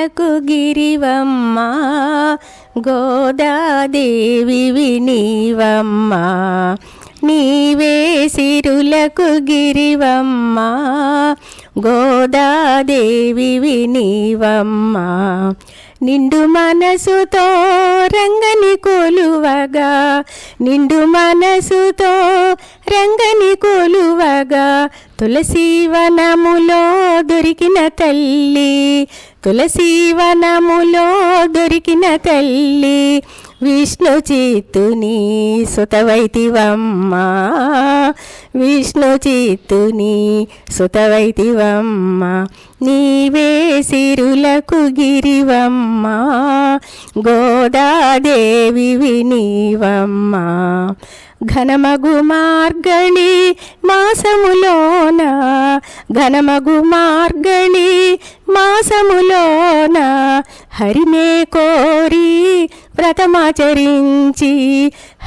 సిరులకు గిరివమ్మ గోదాదేవి వినీవమ్మ నీవే సిరులకు గిరివమ్మ గోదాదేవి వినీవమ్మ నిండు మనసుతో రంగని కొలువగా నిండు మనసుతో రంగని కొలువగా తులసీవనములో దొరికిన తల్లి తులసీవనములో దొరికిన తల్లి విష్ణు చిత్తుని సుతవైతివమ్మ విష్ణు చిత్తుని సుతవైతివమ్మ నీవే సిరులకు గిరివమ్మ గోదాదేవి వినీవమ్మ ఘనమగు మార్గళి మాసములోన ఘనమగు మార్గళి మాసములోన హరినే కోరి వ్రతమాచరించి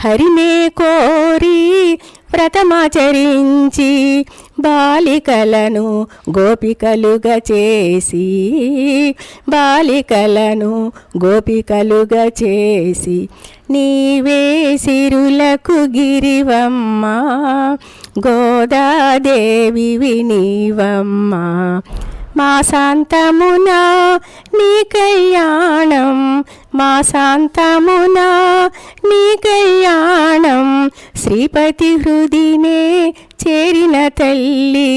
హరినే కోరి వ్రతమాచరించి బాలికలను గోపికలుగా చేసి బాలికలను గోపికలుగా చేసి నీవే సిరులకు గిరివమ్మ గోదాదేవి వినీవమ్మ మాసాంతమున నీ కళ్యాణం మాసాంతమున నీ కళ్యాణం శ్రీపతి హృదినే చేరిన తల్లి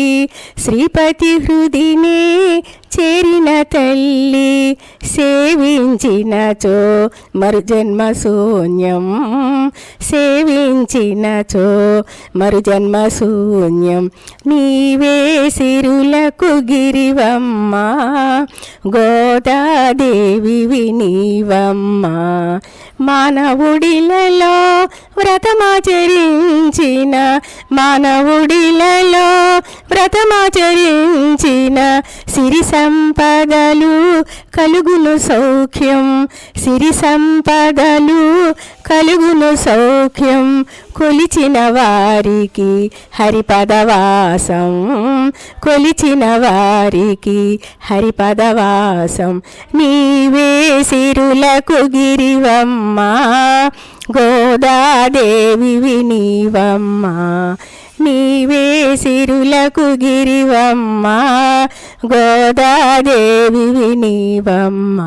శ్రీపతి హృదినే చేరిన తల్లి సేవించినచో మరుజన్మ శూన్యం సేవించినచో మరుజన్మ శూన్యం నీవే సిరులకు గిరివమ్మ గోదాదేవి వినీవమ్మ మానవుడిలలో వ్రతమాచరించిన మానవుడిలలో వ్రతమాచరించిన సిరి సంపదలు కలుగును సౌఖ్యం సిరి సంపదలు కలుగును సౌఖ్యం కొలిచిన వారికి హరిపదవాసం కొలిచిన వారికి హరిపదవాసం నీవే సిరులకు గిరివమ్మ గోదాదేవి వినీవమ్మ నీవే సిరులకు గిరివమ్మ గోదాదేవి వినీవమ్మ